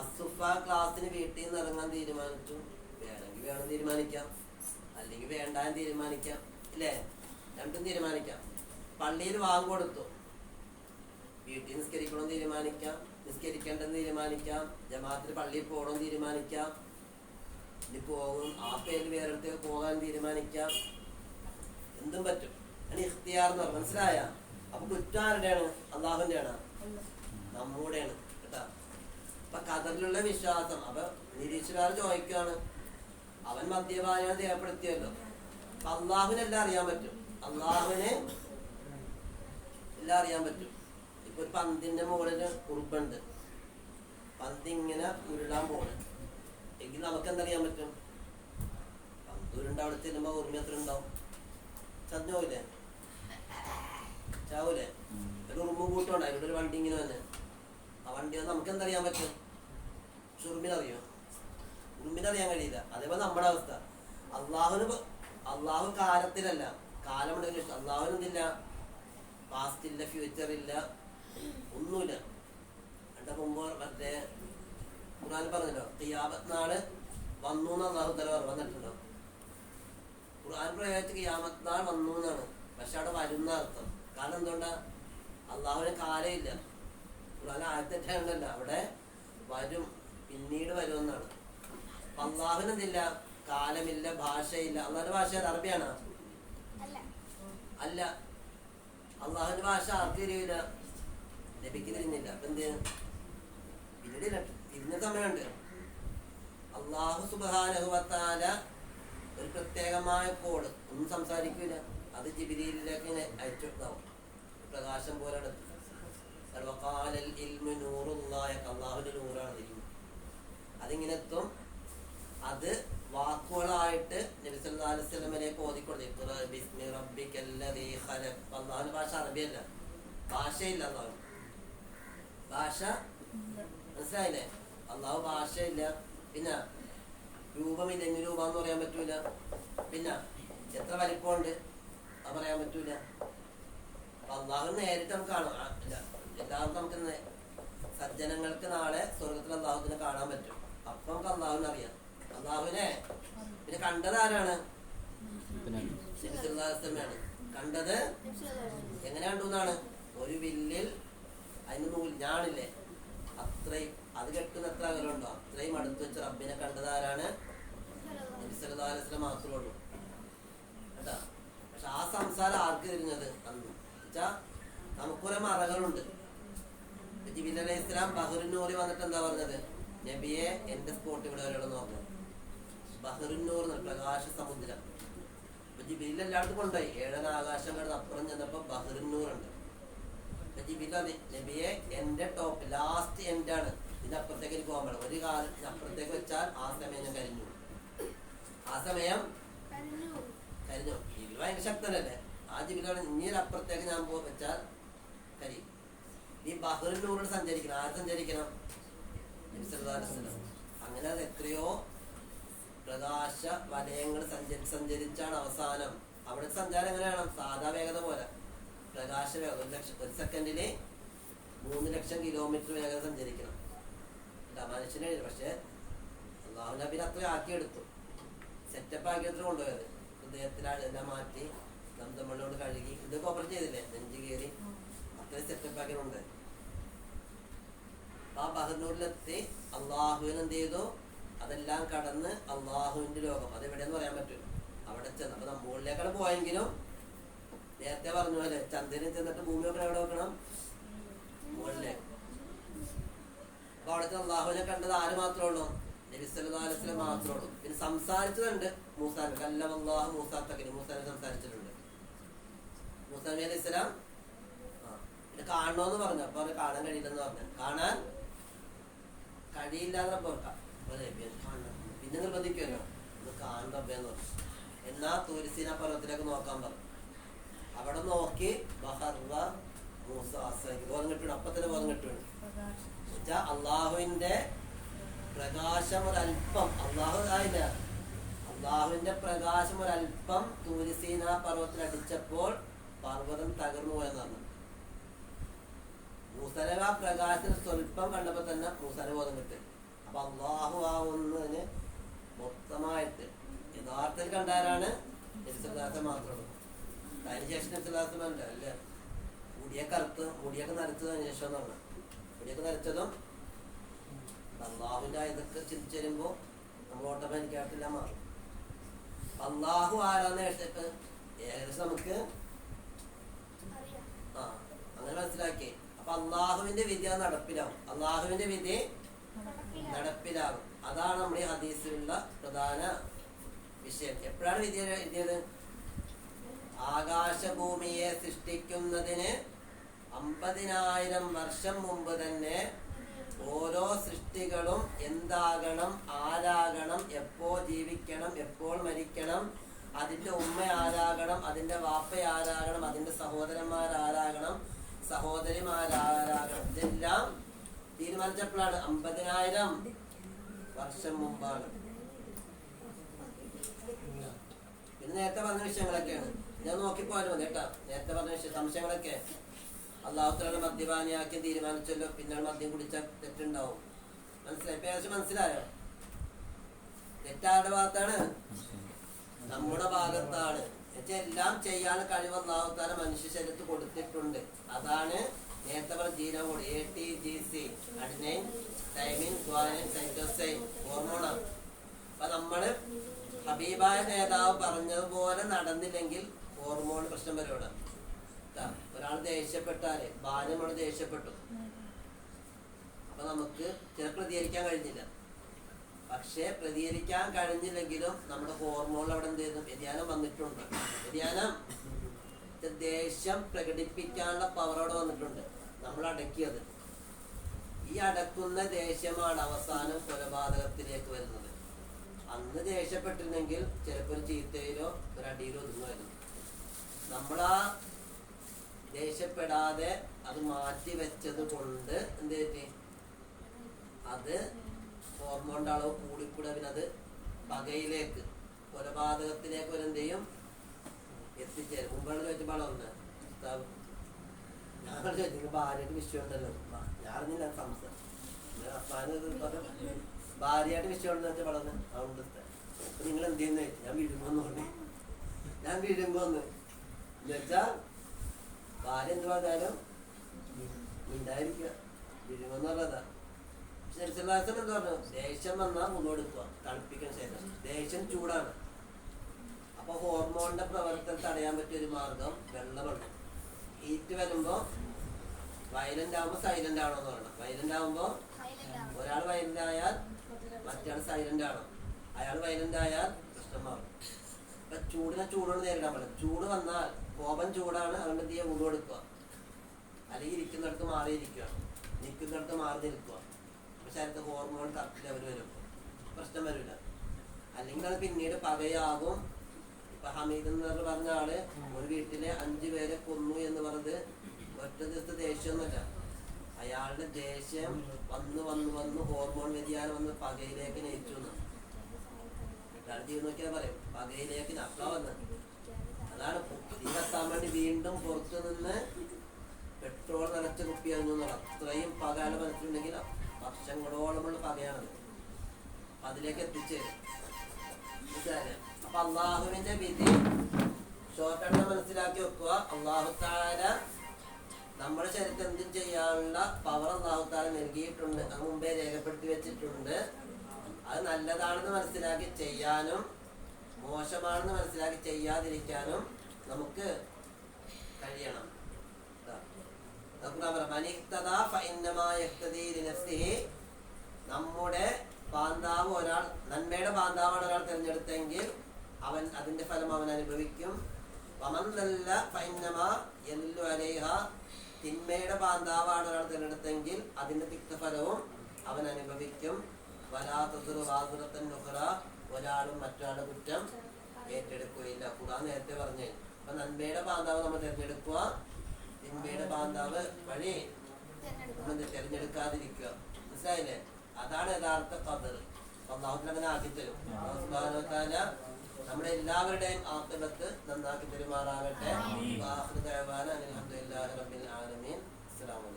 അസുഫ ക്ലാസ്സിന് വീട്ടിൽ നിന്ന് ഇറങ്ങാൻ തീരുമാനിച്ചു. വേണമെങ്കിൽ വേണം തീരുമാനിക്കാം, അല്ലെങ്കിൽ വേണ്ടാൻ തീരുമാനിക്കാം, ഇല്ലേ? രണ്ടും തീരുമാനിക്കാം. പള്ളിയിൽ വാങ്ങ് കൊടുത്തു, വീട്ടിൽ നിസ്കരിക്കണമെന്ന് തീരുമാനിക്കാം, നിസ്കരിക്കേണ്ടെന്ന് തീരുമാനിക്കാം, ജമാഅത്തിന് പള്ളിയിൽ പോകണമെന്ന് തീരുമാനിക്കാം, ഇനി പോകും ആ പേരിൽ വേറെടുത്തേക്ക് പോകാൻ തീരുമാനിക്കാം, എന്തും പറ്റും. അതിന് ഇഖ്തിയാർ എന്ന് പറഞ്ഞു. മനസ്സിലായ? അപ്പൊ കുറ്റം ആരുടെയാണ്? അള്ളാഹുവിന്റെ ആണ്, നമ്മുടെയാണ് കേട്ടാ. അപ്പൊ ഖദറിലുള്ള വിശ്വാസം. അപ്പൊ നിരീക്ഷകർ ചോദിക്കുകയാണ്, അവൻ മദ്യപാനം രേഖപ്പെടുത്തിയല്ലോ, അപ്പൊ അള്ളാഹുവിനെല്ലാം അറിയാൻ പറ്റും, അള്ളാഹുവിനെ എല്ലാം അറിയാൻ പറ്റും. ഇപ്പൊ ഒരു പന്തിന്റെ മുകളില് കുറുമ്പുണ്ട്, പന്ത് ഇങ്ങനെ ഉരുളാൻ പോണ് എങ്കിൽ നമുക്ക് എന്തറിയാൻ പറ്റും? പന്തുരുണ്ട് അവിടെ ചെല്ലുമ്പോ ഉറുമ എത്ര ഉണ്ടാവും? ചന്നോയില്ലേ, ചാവൂലേ? ഒരു ഉറുമ്പ് കൂട്ടമുണ്ട്, അതിലൂടെ ഒരു വണ്ടി ഇങ്ങനെ വന്ന് ആ വണ്ടി നമുക്ക് എന്തറിയാൻ പറ്റും? പക്ഷെ ഉറുമ്പിനറിയോ? ഉറുമ്പിനറിയാൻ കഴിയില്ല. അതേപോലെ നമ്മുടെ അവസ്ഥ. അള്ളാഹു കാലത്തിലല്ല, കാലം ഉണ്ടെങ്കിൽ അള്ളാഹുവിനെന്തില്ല? പാസ്റ്റ് ഇല്ല, ഫ്യൂച്ചർ ഇല്ല, ഒന്നുമില്ല. എന്റെ മുമ്പ് മറ്റേ ഖുർആൻ പറഞ്ഞല്ലോ, ഖിയാമത്ത് നാള് വന്നു എന്ന് അള്ളാഹു തആല വന്നിട്ടുണ്ടോ? ഖുർആൻ പ്രയോഗിച്ച് ഖിയാമത്ത് നാൾ വന്നു എന്നാണ്, പക്ഷെ അവിടെ വരുന്ന അർത്ഥം. കാരണം എന്തുകൊണ്ടാ? അള്ളാഹുവിന് കാലമില്ല. ഖുർആൻ ആയത്തെറ്റല്ല, അവിടെ വരും, പിന്നീട് വരുമെന്നാണ്. അള്ളാഹുവിന് എന്തില്ല? കാലമില്ല, ഭാഷയില്ല. അള്ളാഹുവിന്റെ ഭാഷ അറബിയാണോ? അല്ല. അള്ളാഹുവിന്റെ ഭാഷ ആർക്ക് തിരിയില്ല? നബിക്ക് തിരിഞ്ഞില്ല. അപ്പൊ എന്ത് തിരിഞ്ഞ സമയമുണ്ട്. അള്ളാഹു സുബ്ഹാനഹു വ തആല ഒരു പ്രത്യേകമായ കോഡ് ഒന്നും സംസാരിക്കൂല, അത് ജിബ്രീലിലേക്ക് ഇങ്ങനെ അയച്ചിട്ടാവും, പ്രകാശം പോലെ എടുത്ത്. അള്ളാഹുവിന്റെ നൂറാണ് തിരിഞ്ഞു. അതിങ്ങനെ എത്തും. അത് വാക്കുകളായിട്ട് നബി സല്ലല്ലാഹു അലൈഹി വസല്ലമയിലേക്ക് ഓതിക്കൊടുത്തു. അള്ളാഹുവിന്റെ ഭാഷ അറബിയല്ല, ഭാഷയില്ല. അള്ളാഹു ഭാഷ മനസ്സിലായില്ലേ? അള്ളാഹു ഭാഷയില്ല. പിന്നെ രൂപമില്ല, ഇനി രൂപ എന്ന് പറയാൻ പറ്റൂല. പിന്നെ എത്ര വലിപ്പമുണ്ട് അത് പറയാൻ പറ്റൂല. അള്ളാഹു നേരിട്ട് നമുക്ക് കാണാം. എല്ലാവർക്കും നമുക്ക് സജ്ജനങ്ങൾക്ക് നാളെ സ്വർഗത്തിൽ അള്ളാഹുവിനെ കാണാൻ പറ്റും. അപ്പൊ നമുക്ക് അള്ളാഹുവിനെ അറിയാം. അള്ളാഹുവിനെ പിന്നെ കണ്ടത് ആരാണ്? ാണ് കണ്ടത്. എങ്ങനെ കണ്ടു എന്നാണ്? ഒരു വില്ലിൽ അതിന് നൂൽ ഞാണില്ലേ, അത്രയും അത് കെട്ടുന്ന എത്ര അകലുണ്ടോ അത്രയും അടുത്ത് വെച്ച് റബ്ബിനെ കണ്ടത് ആരാണ്? നബി സല്ലല്ലാഹു അലൈഹി വസല്ലം മാത്രമേ ഉള്ളൂ കേട്ടാ. പക്ഷെ ആ സംസാരം ആർക്ക് തിരിഞ്ഞത്? അന്ന് വെച്ചാ നമുക്കൊരു മറകളുണ്ട്. ജിബിൽ അലൈഹി ഇസ്ലാം ബഹ്റുന്നൂറി വന്നിട്ട് എന്താ പറഞ്ഞത്? നബിയെ എന്റെ സ്പോട്ട് ഇവിടെ വരെയാണെന്ന് പറഞ്ഞു. ബഹ്റുന്നൂർ പ്രകാശ സമുദ്രം. ജിബിൽ എല്ലായിടത്തും കൊണ്ടുപോയി. 7 ആകാശം കടന്ന് അപ്പുറം ചെന്നപ്പോ ബഹ്റുന്നൂറുണ്ട്. ജിബിൽ നബിയെ എന്റെ ടോപ്പ് ലാസ്റ്റ് എൻഡാണ്, ഇതിനപ്പുറത്തേക്ക് എനിക്ക് പോകാൻ പാടില്ല. ഒരു കാലത്തിന് അപ്പുറത്തേക്ക് വെച്ചാൽ ആ സമയം ഞാൻ കരിഞ്ഞു. ആ സമയം കരിഞ്ഞു. ജിബിൽ ഭയങ്കര ശക്തനല്ലേ. ആ ജിബിലാണ് ഇനിയൊരപ്പുറത്തേക്ക് ഞാൻ വെച്ചാൽ കരി. ഈ ബഹ്റുന്നൂറിൽ സഞ്ചരിക്കണം. ആര് സഞ്ചരിക്കണം? നബി സല്ലല്ലാഹു അലൈഹി വസല്ലം. അങ്ങനെ അത് എത്രയോ പ്രകാശ വലയങ്ങൾ സഞ്ചരിച്ചാണ് അവസാനം. അവിടെ സഞ്ചാരം എങ്ങനെയാണ്? സാധാ വേഗത പോലെ പ്രകാശ വേഗത. ഒരു സെക്കൻഡില് 3 ലക്ഷം കിലോമീറ്റർ വേഗത സഞ്ചരിക്കണം. മനുഷ്യനെ. പക്ഷെ അല്ലാഹു നബിനെ അത്ര ആക്കിയെടുത്തു, സെറ്റപ്പ് ആക്കിയെടുത്ത് കൊണ്ടുപോയത്. ഹൃദയത്തിലെല്ലാം മാറ്റി ദംദമണ്ണോട് കഴുകി ഇതൊക്കെ ഓപ്പറേറ്റ് ചെയ്തില്ലേ, നെഞ്ച് കയറി അത്രയും സെറ്റപ്പ് ആക്കിയിട്ടുണ്ട്. ആ ബഹ്റൂരിലെത്തി അള്ളാഹുവിന് എന്ത് ചെയ്തു? അതെല്ലാം കടന്ന് അള്ളാഹുവിന്റെ ലോകം. അതെവിടെയെന്ന് പറയാൻ പറ്റും. അവിടെ ചെന്ന് അപ്പൊ മുകളിലേക്കാണ് പോയെങ്കിലും നേരത്തെ പറഞ്ഞ പോലെ ചന്ദ്രനിൽ ചെന്നിട്ട് ഭൂമി ഒക്കെ എവിടെ വെക്കണം? മുകളിലേക്ക്. അപ്പൊ അവിടുത്തെ അള്ളാഹുവിനെ കണ്ടത് ആര് മാത്രമേ ഉള്ളൂ? നബി സല്ലല്ലാഹു അലൈഹി വസല്ലം മാത്രമേ ഉള്ളൂ. പിന്നെ സംസാരിച്ചതുണ്ട് മൂസാനെ. കല്ലമ അല്ലാഹു മൂസാ തക്ലീമ. മൂസാനെ സംസാരിച്ചിട്ടുണ്ട്. മൂസാ നബി അലൈഹി സ്വലാം. പിന്നെ കാണണോന്ന് പറഞ്ഞു. അപ്പൊ അവരെ കാണാൻ കഴിയില്ലെന്ന് പറഞ്ഞു. കാണാൻ കഴിയില്ലാതെ പിന്നെ നിർബന്ധിക്കുമല്ലോ, ഇത് കാണണ്ടേന്ന് പറഞ്ഞു. എന്നാ തൂരിസീന പർവ്വതത്തിലേക്ക് നോക്കാൻ പറഞ്ഞു. അവിടെ നോക്കി ബോധം കിട്ടണം. അപ്പൊ തന്നെ ബോധം കിട്ടണം. എന്നുവെച്ചാ അള്ളാഹുവിന്റെ പ്രകാശം ഒരൽപ്പം, അള്ളാഹുവിന്റെ പ്രകാശം ഒരൽപ്പം തൂരിസീന പർവ്വതത്തിൽ അടിച്ചപ്പോൾ പർവ്വതം തകർന്നു പോയെന്നാണ്. മൂസനെ ആ പ്രകാശത്തിന് സ്വല്പം കണ്ടപ്പോ തന്നെ മൂസനെ ബോധം കിട്ടി. അപ്പൊ അള്ളാഹു ആവുന്നതിന് മൊത്തമായിട്ട് യഥാർത്ഥത്തിൽ കണ്ടാലാണ് നബിസല്ലാസം മാത്രമുള്ളൂ. അതിനുശേഷം നബിസല്ലാസം അല്ല അല്ലേ, മുടിയൊക്കെ നരച്ചതിന് ശേഷം എന്നാണ്. മുടിയൊക്കെ നരച്ചതും അള്ളാഹുവിന്റെ ഇതൊക്കെ ചിന്തിച്ചു വരുമ്പോ നമ്മൾ ഓട്ടോമാറ്റിക്കായിട്ടില്ല മാറും. അള്ളാഹു ആരാന്ന് ഏകദേശം നമുക്ക് അങ്ങനെ മനസ്സിലാക്കി. അപ്പൊ അള്ളാഹുവിന്റെ വിധി അത് നടപ്പിലാവും. അള്ളാഹുവിന്റെ വിധി നടപ്പിലാകും. അതാണ് നമ്മുടെ ഈ ഹദീസിലുള്ള പ്രധാന വിഷയം. എപ്പോഴാണ് വിധി എഴുതിയത്? ആകാശഭൂമിയെ സൃഷ്ടിക്കുന്നതിന് 50,000 വർഷം മുമ്പ് തന്നെ ഓരോ സൃഷ്ടികളും എന്താകണം, ആരാകണം, എപ്പോ ജീവിക്കണം, എപ്പോൾ മരിക്കണം, അതിന്റെ ഉമ്മ ആരാകണം, അതിന്റെ വാപ്പ ആരാകണം, അതിന്റെ സഹോദരന്മാരാരാകണം, സഹോദരിമാരാരാകണം, ഇതെല്ലാം തീരുമാനിച്ചപ്പോഴാണ് 50,000 വർഷം മുമ്പാണ്. പിന്നെ നേരത്തെ പറഞ്ഞ വിഷയങ്ങളൊക്കെയാണ്. ഞാൻ നോക്കിപ്പോയാലും മതി കേട്ടോ. നേരത്തെ പറഞ്ഞ സംശയങ്ങളൊക്കെ അള്ളാഹുത്താല മദ്യപാനിയാക്കി തീരുമാനിച്ചല്ലോ, പിന്നെ മദ്യം കുടിച്ചാൽ തെറ്റുണ്ടാവും. മനസ്സിലായി? ഏകദേശം മനസ്സിലായോ? തെറ്റാരുടെ ഭാഗത്താണ്? നമ്മുടെ ഭാഗത്താണ്. എല്ലാം ചെയ്യാൻ കഴിവ് അള്ളാഹുത്താല മനുഷ്യ ശരീരത്ത് കൊടുത്തിട്ടുണ്ട്. അതാണ് നേരത്തെ പറഞ്ഞ ജീനോ ATGC, അഡിനൈൻ, തൈമിൻ, ഗ്വാനിൻ, സൈറ്റോസൈൻ ഹോർമോണാണ്. അപ്പൊ നമ്മള് ഹബീബായ നേതാവ് പറഞ്ഞതുപോലെ നടന്നില്ലെങ്കിൽ ഹോർമോൺ പ്രശ്നം വരും. ഒരാൾ ദേഷ്യപ്പെട്ടാല്, ഭാര്യയോട് ദേഷ്യപ്പെട്ടു, അപ്പൊ നമുക്ക് ചില പ്രതികരിക്കാൻ കഴിഞ്ഞില്ല. പക്ഷെ പ്രതികരിക്കാൻ കഴിഞ്ഞില്ലെങ്കിലും നമ്മുടെ ഹോർമോണിൽ അവിടെ എന്ത് ചെയ്യുന്നു? വ്യതിയാനം വന്നിട്ടുണ്ട്. വ്യതിയാനം ദേഷ്യം പ്രകടിപ്പിക്കാനുള്ള പവർ അവിടെ വന്നിട്ടുണ്ട്. നമ്മൾ അടക്കിയത്. ഈ അടക്കുന്ന ദേഷ്യമാണ് അവസാനം കൊലപാതകത്തിലേക്ക് വരുന്നത്. അന്ന് ദേഷ്യപ്പെട്ടിരുന്നെങ്കിൽ ചിലപ്പോൾ ഒരു ചീത്തയിലോ ഒരു അടിയിലോ ഒതുങ്ങുമായിരുന്നു. നമ്മളാ ദേഷ്യപ്പെടാതെ അത് മാറ്റി വെച്ചത് കൊണ്ട് എന്ത് പറ്റി? അത് ഹോർമോണിന്റെ അളവ് കൂടിക്കൂടെ പിന്നെ അത് പകയിലേക്ക്, കൊലപാതകത്തിലേക്ക് എന്ത് ചെയ്യും? എത്തിച്ചേരും. മുമ്പാണ് ചോദിച്ചപ്പോൾ ഒന്ന് ഞങ്ങൾ ചോദിച്ചു ഭാര്യയായിട്ട് വിഷയം ഉണ്ടല്ലോ. ഞാൻ അറിഞ്ഞില്ല സംസാരം. ഭാര്യയായിട്ട് വിഷയം ഉണ്ടെന്ന് വെച്ചാൽ വളർന്ന് അതുകൊണ്ട് അപ്പൊ നിങ്ങൾ എന്ത് ചെയ്യുന്ന? ഞാൻ വീഴുമ്പോന്ന് പറഞ്ഞു. ഞാൻ വീഴുമ്പോന്ന് എന്നുവെച്ചാ ഭാര്യ എന്ത് പറഞ്ഞാലും ഉണ്ടായിരിക്കുക. വീഴുമ്പോന്ന് പറഞ്ഞതാ. ശരിശാസം എന്ത് പറഞ്ഞു? ദേഷ്യം വന്നാൽ മുന്നോടുക്കുക, തണുപ്പിക്കുന്ന ശേഷം. ദേഷ്യം ചൂടാണ്. അപ്പൊ ഹോർമോണിന്റെ പ്രവർത്തനം തടയാൻ പറ്റിയ ഒരു മാർഗം വെള്ളമാണ്. ഹീറ്റ് വരുമ്പോ വയലന്റ് ആവുമ്പോ സൈലന്റ് ആണോ എന്ന് പറയണം. വയലന്റ് ആവുമ്പോ ഒരാൾ വയലന്റ് ആയാൽ മറ്റയാൾ സൈലന്റ് ആണോ. അയാൾ വയലന്റ് ആയാൽ പ്രശ്നം മാറും. അപ്പൊ ചൂടിനെ നേരിടാൻ പറ്റും. ചൂട് വന്നാൽ കോപം ചൂടാണ്, അതുകൊണ്ട് എന്ത് ചെയ്യുക? കൊടുക്കുക. അല്ലെങ്കിൽ ഇരിക്കുന്നിടത്ത് മാറിയിരിക്കുക, നിൽക്കുന്നിടത്ത് മാറി നിൽക്കുക. പക്ഷെ അടുത്ത ഹോർമോൺ കറക്റ്റ് ലെവൽ വരും, പ്രശ്നം വരില്ല. അല്ലെങ്കിൽ അത് പിന്നീട് പകയാകും. ഇപ്പൊ ഹമീദ് എന്ന് പറഞ്ഞ ആള് ഒരു വീട്ടിലെ 5 പേരെ കൊന്നു എന്ന് പറഞ്ഞത് ഒറ്റ ദിവസത്തെ ദേഷ്യമൊന്നുമല്ല. അയാളുടെ ദേഷ്യം വന്ന് ഹോർമോൺ വ്യതിയാനം വന്ന് പകയിലേക്ക് നയിച്ചു എന്ന് ജീവിതം നോക്കിയാൽ പറയും. പകയിലേക്ക് നക്ക വന്ന് അതാണ് തീ കത്താൻ വേണ്ടി വീണ്ടും പുറത്തു നിന്ന് പെട്രോൾ നിറച്ച് കുപ്പിയായിരുന്നു. അത്രയും പകയുടെ മനസ്സിലുണ്ടെങ്കിൽ വർഷങ്ങളോളമുള്ള പകയാണത്. അതിലേക്ക് എത്തിച്ചേരും. അപ്പൊ അള്ളാഹുവിന്റെ വിധി ഷോർട്ടായിട്ട് മനസ്സിലാക്കി വെക്കുക. അള്ളാഹു തആല നമ്മുടെ ശരീരത്തിൽ എന്തും ചെയ്യാനുള്ള പവർ അള്ളാഹു തആല നൽകിയിട്ടുണ്ട്. അത് മുമ്പേ രേഖപ്പെടുത്തി വെച്ചിട്ടുണ്ട്. അത് നല്ലതാണെന്ന് മനസ്സിലാക്കി ചെയ്യാനും മോശമാണെന്ന് മനസ്സിലാക്കി ചെയ്യാതിരിക്കാനും നമുക്ക് കഴിയണം. നമ്മുടെ ബാന്ധാവ് ഒരാൾ, നന്മയുടെ ബാന്ധാവാണ് ഒരാൾ തിരഞ്ഞെടുത്തെങ്കിൽ അവൻ അതിന്റെ ഫലം അവൻ അനുഭവിക്കും. തിന്മയുടെ ബാന്ധാവാണ് ഒരാൾ തിരഞ്ഞെടുത്തെങ്കിൽ അതിന്റെ തിക്തഫലവും അവൻ അനുഭവിക്കും. ഒരാളും മറ്റൊരാളുടെ കുറ്റം ഏറ്റെടുക്കുകയില്ല. ഖുർആൻ നേരത്തെ പറഞ്ഞേ. അപ്പൊ നന്മയുടെ ബാന്ധാവ് നമ്മൾ തിരഞ്ഞെടുക്കുക, തിന്മയുടെ ബാന്ധാവ് വഴി നമ്മൾ തിരഞ്ഞെടുക്കാതിരിക്കുക. മനസ്സിലായില്ലേ? അതാണ് യഥാർത്ഥ ഖദർ. അല്ലാഹു അങ്ങനെ ആക്കി തരും. അല്ലാഹു സുബ്ഹാനഹു വ തആല നമ്മുടെ എല്ലാവരുടെയും ആഖിബത്ത് നന്നാക്കി തരുമാറാകട്ടെ. ആഖിറു ദഅവാന അൽഹംദുലില്ലാഹി റബ്ബിൽ ആലമീൻ. അസ്സലാമു അലൈക്കും.